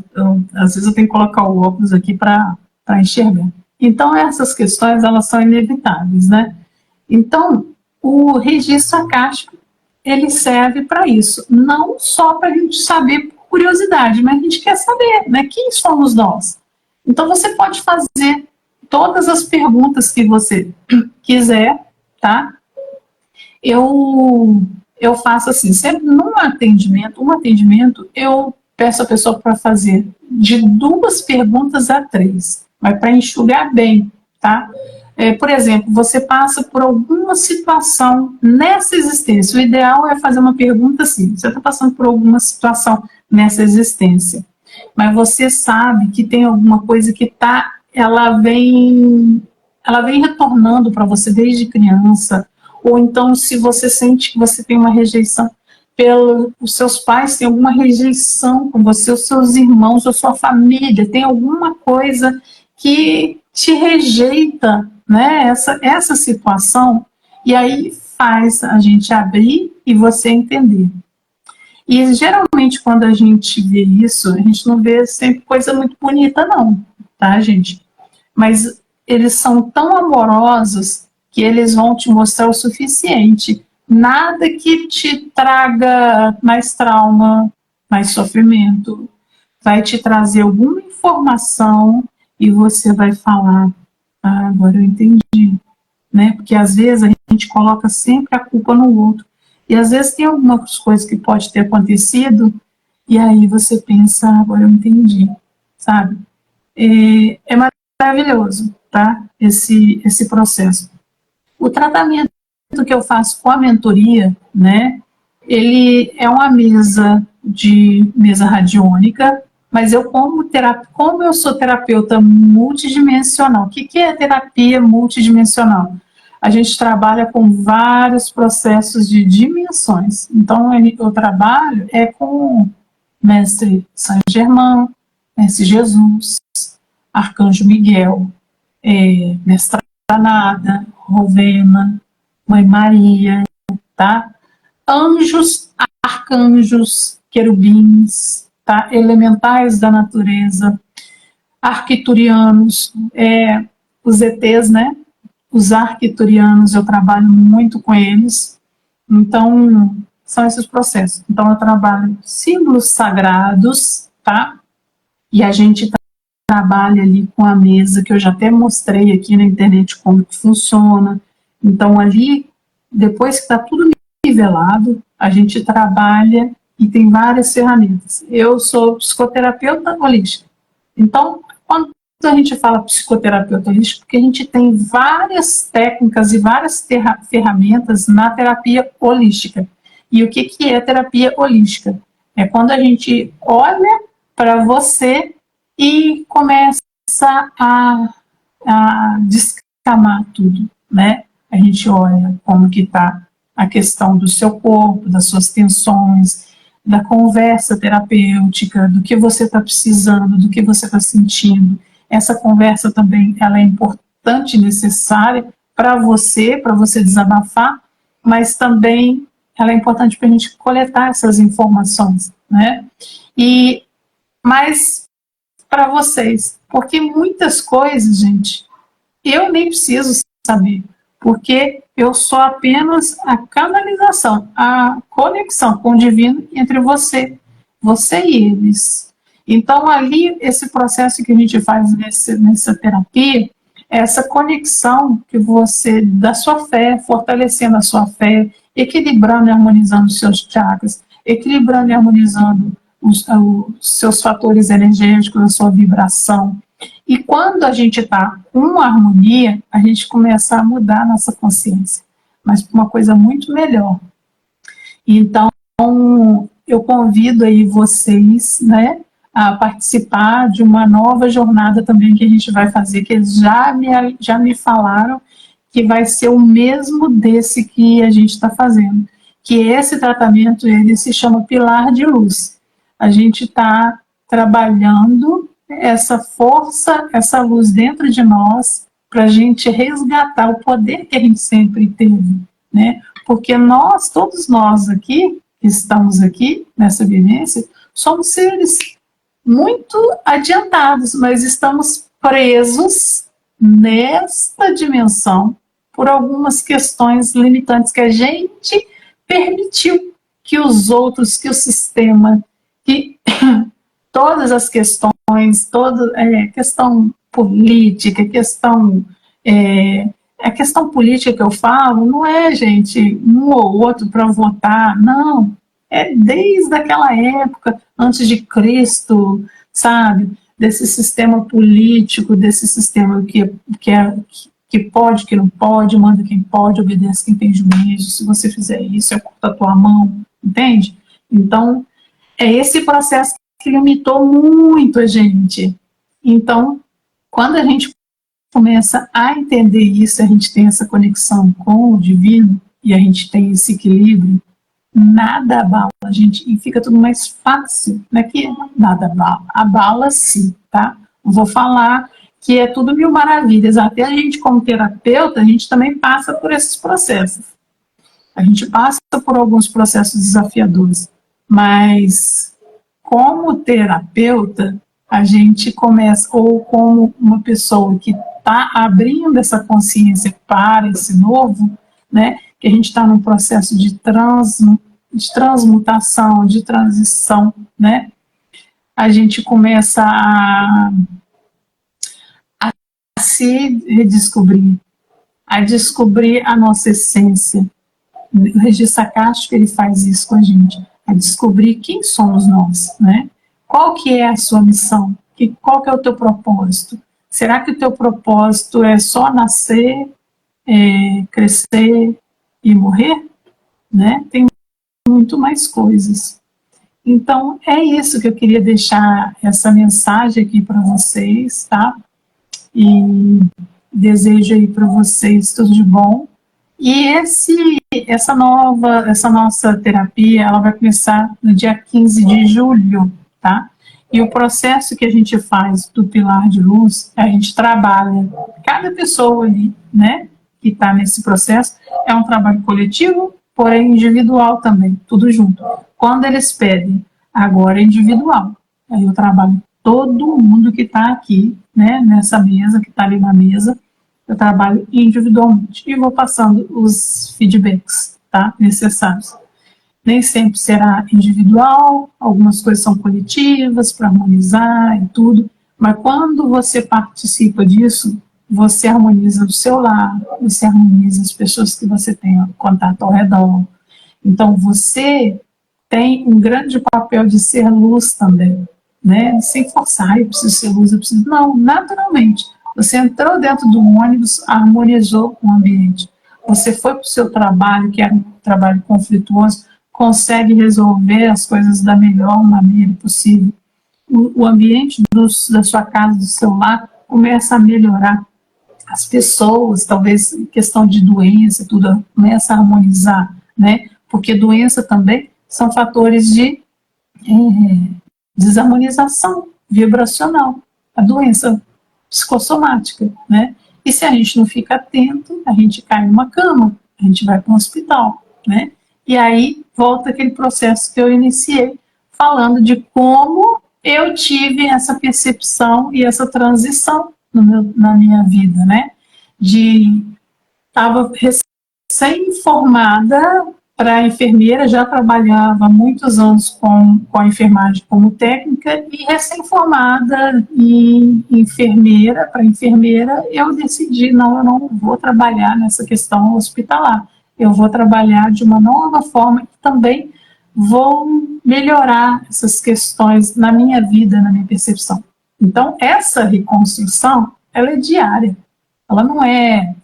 às vezes eu tenho que colocar o óculos aqui para enxergar. Então, essas questões, elas são inevitáveis, né? Então, o registro acástico, ele serve para isso. Não só para a gente saber por curiosidade, mas a gente quer saber, né? Quem somos nós? Então, você pode fazer todas as perguntas que você quiser, tá? Eu faço assim, sempre um atendimento, eu peço a pessoa para fazer de 2 perguntas a 3, mas para enxugar bem, tá? Por exemplo, você passa por alguma situação nessa existência, o ideal é fazer uma pergunta assim, você está passando por alguma situação nessa existência, mas você sabe que tem alguma coisa que ela vem retornando para você desde criança, ou então se você sente que você tem uma rejeição os seus pais têm alguma rejeição com você, os seus irmãos, a sua família, tem alguma coisa que te rejeita, né? Essa situação, e aí faz a gente abrir e você entender. E geralmente quando a gente vê isso, a gente não vê sempre coisa muito bonita não, tá, gente? Mas eles são tão amorosos que eles vão te mostrar o suficiente. Nada que te traga mais trauma, mais sofrimento. Vai te trazer alguma informação e você vai falar, ah, agora eu entendi. Né? Porque às vezes a gente coloca sempre a culpa no outro. E às vezes tem algumas coisas que pode ter acontecido e aí você pensa, ah, agora eu entendi, sabe? É maravilhoso, tá? Esse processo. O tratamento que eu faço com a mentoria, né? Ele é uma mesa radiônica, mas eu como eu sou terapeuta multidimensional. O que é terapia multidimensional? A gente trabalha com vários processos de dimensões. Então, eu trabalho com Mestre Saint Germain, Mestre Jesus, Arcanjo Miguel, Mestra Nada, Rovena, Mãe Maria, tá? Anjos, arcanjos, querubins, tá? Elementais da natureza, arquiturianos, os ETs, né? Os arquiturianos, eu trabalho muito com eles. Então, são esses processos. Então, eu trabalho símbolos sagrados, tá? E a gente trabalha ali com a mesa, que eu já até mostrei aqui na internet como que funciona. Então, ali, depois que está tudo nivelado, a gente trabalha e tem várias ferramentas. Eu sou psicoterapeuta holística. Então, quando a gente fala psicoterapeuta holística, porque a gente tem várias técnicas e várias ferramentas na terapia holística. E o que é terapia holística? É quando a gente olha para você e começa a descamar tudo, né? A gente olha como que está a questão do seu corpo, das suas tensões, da conversa terapêutica, do que você está precisando, do que você está sentindo. Essa conversa também ela é importante e necessária para você desabafar, mas também ela é importante para a gente coletar essas informações, né? Mas para vocês, porque muitas coisas, gente, eu nem preciso saber, porque eu sou apenas a canalização, a conexão com o divino entre você e eles. Então, ali, esse processo que a gente faz nessa terapia, essa conexão que você, da sua fé, fortalecendo a sua fé, equilibrando e harmonizando os seus chakras, equilibrando e harmonizando os seus fatores energéticos, a sua vibração. E quando a gente está com harmonia, a gente começa a mudar a nossa consciência, mas para uma coisa muito melhor. Então, eu convido aí vocês, né, a participar de uma nova jornada também que a gente vai fazer, que eles já me falaram que vai ser o mesmo desse que a gente está fazendo, que esse tratamento, ele se chama Pilar de Luz. A gente está trabalhando essa força, essa luz dentro de nós, para a gente resgatar o poder que a gente sempre teve, né? Porque todos nós aqui, que estamos aqui nessa vivência, somos seres muito adiantados, mas estamos presos nesta dimensão por algumas questões limitantes que a gente permitiu que os outros, que o sistema, que todas as questões, questão política, a questão política que eu falo, não é, gente, um ou outro para votar, não, é desde aquela época, antes de Cristo, sabe, desse sistema político, desse sistema que pode, que não pode, manda quem pode, obedece quem tem juízo, se você fizer isso, eu corto a tua mão, entende? Então, é esse processo que limitou muito a gente. Então, quando a gente começa a entender isso, a gente tem essa conexão com o divino, e a gente tem esse equilíbrio, nada abala a gente e fica tudo mais fácil, né? Que nada abala sim, tá? Vou falar que é tudo mil maravilhas. Até a gente, como terapeuta, a gente também passa por esses processos. A gente passa por alguns processos desafiadores, mas como terapeuta, a gente começa, ou como uma pessoa que está abrindo essa consciência para esse novo, né? Que a gente está num processo de transmutação, de transição, né? A gente começa a se redescobrir, a descobrir a nossa essência. O Regi Sakáshvili, ele faz isso com a gente, a descobrir quem somos nós, né? Qual que é a sua missão? Qual que é o teu propósito? Será que o teu propósito é só nascer, crescer e morrer? Né? Tem muito mais coisas. Então, é isso que eu queria deixar essa mensagem aqui para vocês, tá? E desejo aí para vocês tudo de bom. E essa nossa terapia, ela vai começar no dia 15 de julho, tá? E o processo que a gente faz do Pilar de Luz, a gente trabalha, cada pessoa ali, né, que está nesse processo, é um trabalho coletivo, porém individual também, tudo junto. Quando eles pedem, agora é individual. Aí eu trabalho todo mundo que está aqui, né, nessa mesa, que está ali na mesa, eu trabalho individualmente e vou passando os feedbacks, tá, necessários. Nem sempre será individual, algumas coisas são coletivas para harmonizar e tudo, mas quando você participa disso, você harmoniza o seu lar, você harmoniza as pessoas que você tem contato ao redor. Então, você tem um grande papel de ser luz também, né? Sem forçar, eu preciso ser luz, eu preciso... Não, naturalmente. Você entrou dentro do ônibus, harmonizou o ambiente. Você foi para o seu trabalho, que é um trabalho conflituoso, consegue resolver as coisas da melhor maneira possível. O ambiente da sua casa, do seu lar, começa a melhorar. As pessoas, talvez questão de doença, tudo começa a harmonizar, né? Porque doença também são fatores de desarmonização vibracional. A doença psicossomática, né? E se a gente não fica atento, a gente cai numa cama, a gente vai para um hospital, né? E aí volta aquele processo que eu iniciei, falando de como eu tive essa percepção e essa transição na minha vida, né? Estava recém-formada para enfermeira, já trabalhava há muitos anos com a enfermagem como técnica, e recém-formada em enfermeira, para enfermeira, eu decidi, não, eu não vou trabalhar nessa questão hospitalar, eu vou trabalhar de uma nova forma e também vou melhorar essas questões na minha vida, na minha percepção. Então, essa reconstrução, ela é diária, ela não é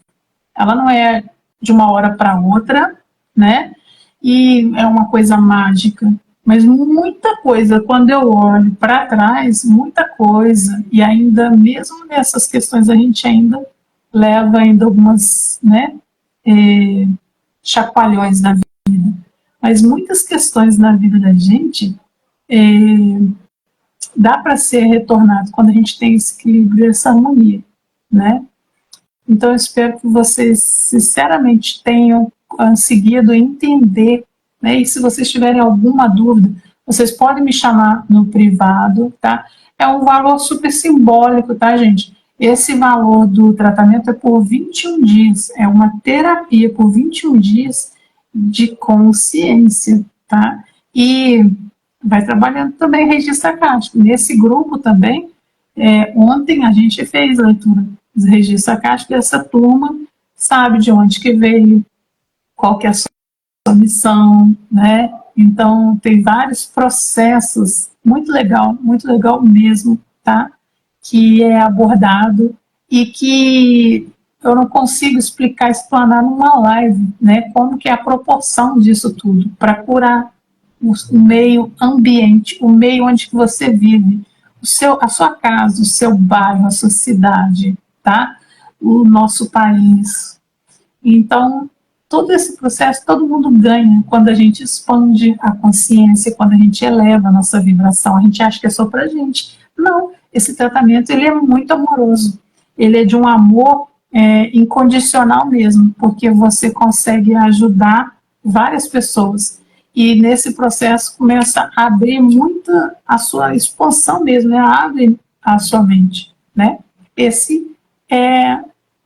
de uma hora para outra, né? E é uma coisa mágica, mas muita coisa, quando eu olho para trás, muita coisa, e ainda mesmo nessas questões a gente ainda leva ainda algumas, né, chacoalhões da vida, mas muitas questões na vida da gente dá para ser retornado quando a gente tem esse equilíbrio, essa harmonia, né? Então eu espero que vocês sinceramente tenham conseguido entender, né? E se vocês tiverem alguma dúvida, vocês podem me chamar no privado, tá? É um valor super simbólico, tá, gente? Esse valor do tratamento é por 21 dias, é uma terapia por 21 dias de consciência, tá? E vai trabalhando também registro acástico. Nesse grupo também, ontem a gente fez a leitura dos registros acásticos, essa turma sabe de onde que veio, qual que é a sua missão, né? Então, tem vários processos, muito legal mesmo, tá? Que é abordado e que eu não consigo explanar numa live, né? Como que é a proporção disso tudo para curar o meio ambiente, o meio onde você vive, a sua casa, o seu bairro, a sua cidade, tá? O nosso país. Então, todo esse processo, todo mundo ganha quando a gente expande a consciência, quando a gente eleva a nossa vibração. A gente acha que é só pra gente. Não, esse tratamento ele é muito amoroso. Ele é de um amor incondicional mesmo, porque você consegue ajudar várias pessoas. E nesse processo começa a abrir muita a sua expansão mesmo, né? Abre a sua mente, né? Esse é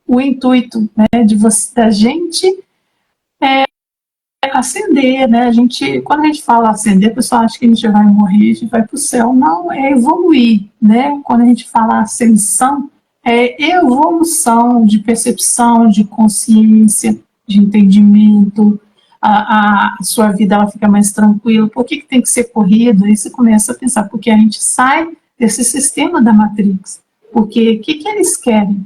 o intuito, né, da gente ascender, né? Quando a gente fala ascender, o pessoal acha que a gente vai morrer, a gente vai para o céu. Não, é evoluir, né? Quando a gente fala ascensão, é evolução de percepção, de consciência, de entendimento. A sua vida ela fica mais tranquila. Por que tem que ser corrido? Aí você começa a pensar, porque a gente sai desse sistema da Matrix. Porque o que eles querem?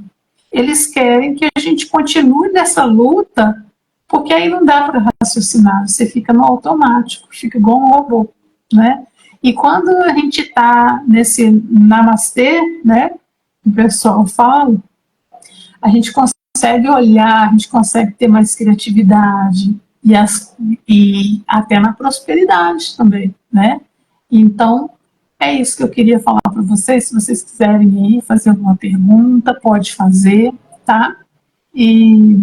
Eles querem que a gente continue nessa luta, porque aí não dá para raciocinar, você fica no automático, fica igual um robô, né? E quando a gente está nesse namastê, né, o pessoal fala, a gente consegue olhar, a gente consegue ter mais criatividade e até na prosperidade também, né? Então, é isso que eu queria falar para vocês. Se vocês quiserem aí fazer alguma pergunta, pode fazer, tá? E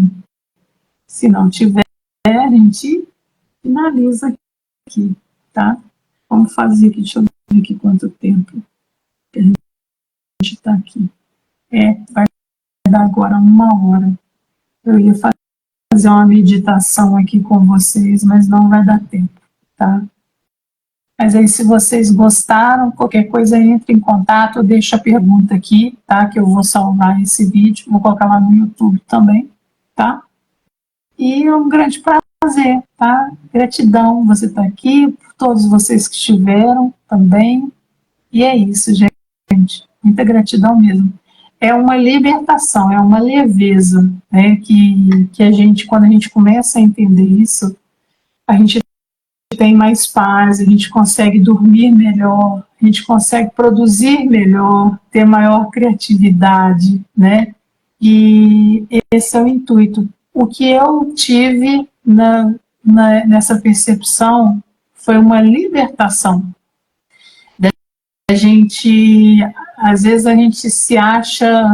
se não tiver, a gente finaliza aqui, tá? Vamos fazer aqui, deixa eu ver aqui quanto tempo que a gente está aqui. Vai dar agora 1 hora. Eu ia fazer uma meditação aqui com vocês, mas não vai dar tempo, tá? Mas aí, se vocês gostaram, qualquer coisa, entre em contato, deixa a pergunta aqui, tá? Que eu vou salvar esse vídeo, vou colocar lá no YouTube também, tá? E é um grande prazer, tá? Gratidão, você tá aqui, por todos vocês que estiveram também. E é isso, gente. Muita gratidão mesmo. É uma libertação, é uma leveza, né? Que a gente, quando a gente começa a entender isso, a gente tem mais paz, a gente consegue dormir melhor, a gente consegue produzir melhor, ter maior criatividade, né? E esse é o intuito. O que eu tive nessa percepção foi uma libertação. A gente, às vezes a gente se acha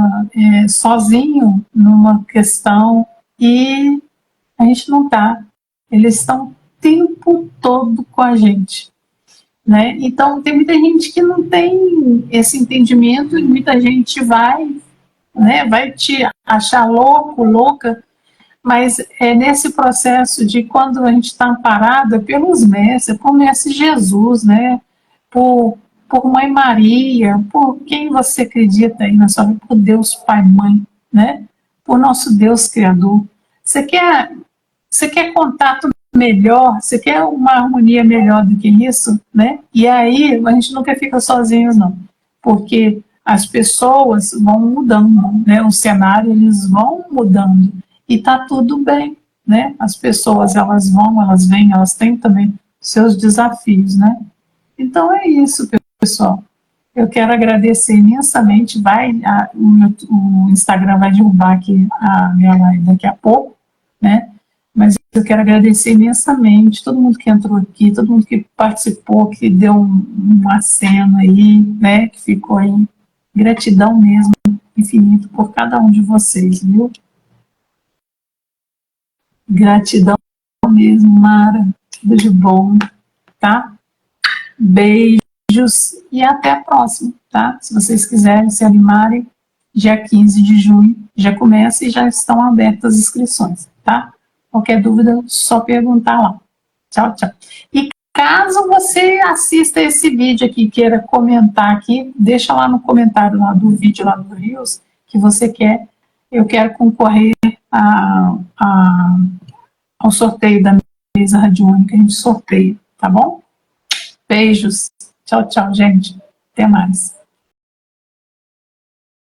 sozinho numa questão e a gente não está. Eles estão o tempo todo com a gente, né? Então tem muita gente que não tem esse entendimento e muita gente vai te achar louco, louca, mas é nesse processo de quando a gente está amparada pelos mestres, por Mestre Jesus, né? Por Mãe Maria, por quem você acredita aí na sua vida, por Deus Pai Mãe, né? Por nosso Deus Criador. Você quer contato melhor, você quer uma harmonia melhor do que isso, né? E aí a gente nunca fica sozinho, não, porque as pessoas vão mudando, né? O cenário, eles vão mudando e tá tudo bem, né? As pessoas, elas vão, elas vêm, elas têm também seus desafios, né? Então é isso, pessoal. Eu quero agradecer imensamente. O Instagram vai derrubar aqui a minha live daqui a pouco, né? Mas eu quero agradecer imensamente todo mundo que entrou aqui, todo mundo que participou, que deu um aceno aí, né? Que ficou aí. Gratidão mesmo, infinito, por cada um de vocês, viu? Gratidão mesmo, Mara. Tudo de bom, tá? Beijos e até a próxima, tá? Se vocês quiserem se animarem, dia 15 de junho já começa e já estão abertas as inscrições, tá? Qualquer dúvida, só perguntar lá. Tchau, tchau. E caso você assista esse vídeo aqui, queira comentar aqui, deixa lá no comentário lá do vídeo lá do Rios, que você quer, eu quero concorrer ao sorteio da mesa radiônica, a gente sorteia, tá bom? Beijos. Tchau, tchau, gente. Até mais.